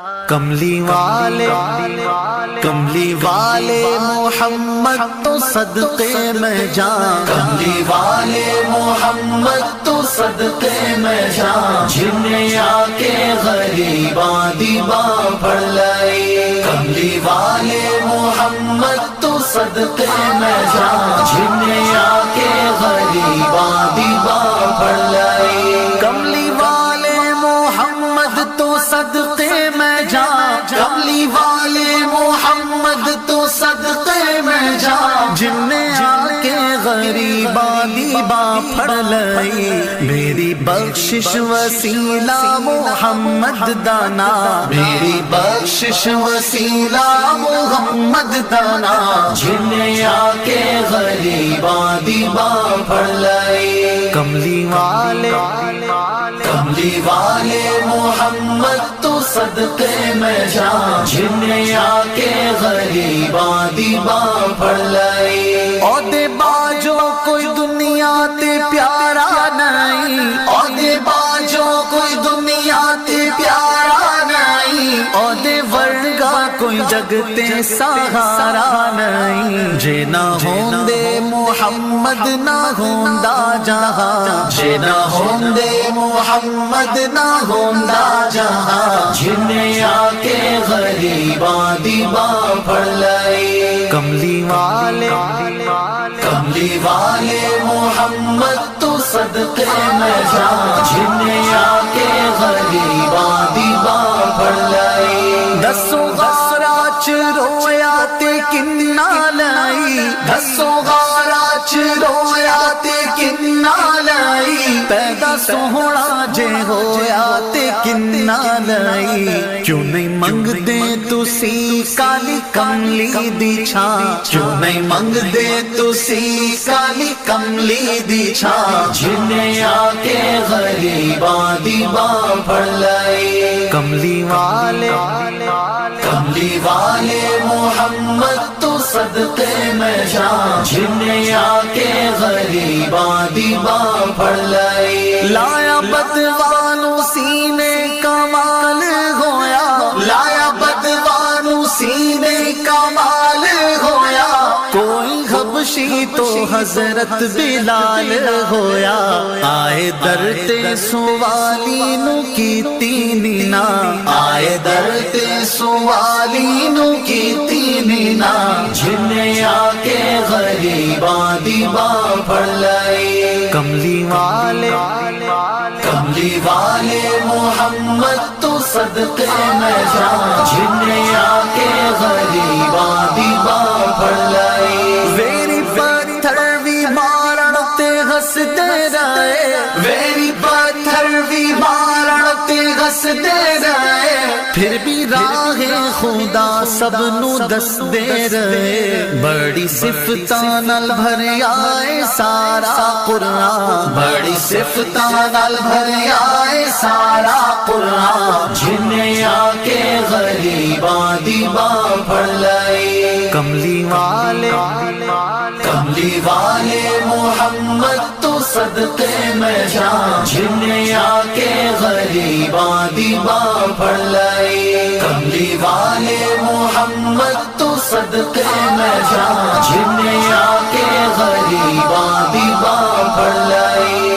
کملی والے محمد تو صدقے میں جان، کملی والے محمد تو صدقے میں جان، جنہیں آ کے غریباں دیباں پڑھ لئی۔ کملی والے محمد تو صدقے میں جان، جنہیں آ کے غریباں دیباں پڑھ لئی۔ کملی والے محمد تو صدقے میں جان، کملی والے محمد تو صدقے میں جان، جن نے آ کے غریباں دیباں پڑھ لئی۔ میری بخشش وسیلہ محمد دانا، میری بخشش وسیلہ محمد دانا، جنہیں آ کے غریباں دیباں پڑھ لئی۔ کملی والے محمد تو صدقے میں جان، جنہیں آ کے غریباں دیباں پڑھ لئی۔ عہدے باجو کوئی دنیا تے پیارا نہیں، عہدے باجو کوئی دنیا تے پیارا نہیں، عہدے ورگا کوئی جگ تے سہارا نہیں۔ جے نہ ہوندے محمد نہ ہوندا جہاں، جے نہ ہوندے محمد نہ ہوندا جہاں، جنہیں آ کے غریباں دیباں پڑھ لئی۔ کملی والے محمد تو صدقے میں جان، جنہیں آ کے غریباں دیباں پڑھ لئی۔ دسو غارہ چ رویا تے کنا لئی، دسو غارہ چ رویا تے کنا لئی۔ پیدا سوہنا جے ہویا تے کنا لئی۔ کیوں نہیں منگ دے تسی کالی کملی دی چھاں، کیوں نہیں منگ دے تسی کالی کملی دی چھاں، جنہیں آ کے غریباں دیباں پڑھ لئی۔ کملی والے محمد تو صدقے میں جان، جنہیں آ کے غریباں دیباں پڑھ لئی۔ لایا بدوانو سینے کمال ہویا، لایا بدوانو سینے کمال ہویا، کوئی حبشی تو حضرت بلال ہویا۔ آئے در تے سوالی نو کیتی نینا، آئے در تے سوالی نو کیتی نینا، جنہیں آ کے غریباں دیباں پڑھ لئی۔ کملی والے محمد تو صدقے میں جان، جنہیں آ کے غریباں دیباں پڑھ لئی۔ ویری پتھر بھی مارن تے ہسدے رہے، ویری پتھر بھی مارن تے ہسدے رہے، پھر بھی راہ خدا سب نو دس دے رہے۔ بڑی صفتاں نال بھریا اے سارا قرآن، بڑی صفتاں نال بھریا اے سارا قرآن، جنہیں آ کے غریباں دیباں پڑھ لئی۔ کملی والے محمد تو صدقے میں جان، جنہیں آ کے غریباں دیباں پڑھ لئی۔ کملی والے محمد تو صدقے میں جان، جنہیں آ کے غریباں دیباں پڑھ لئی۔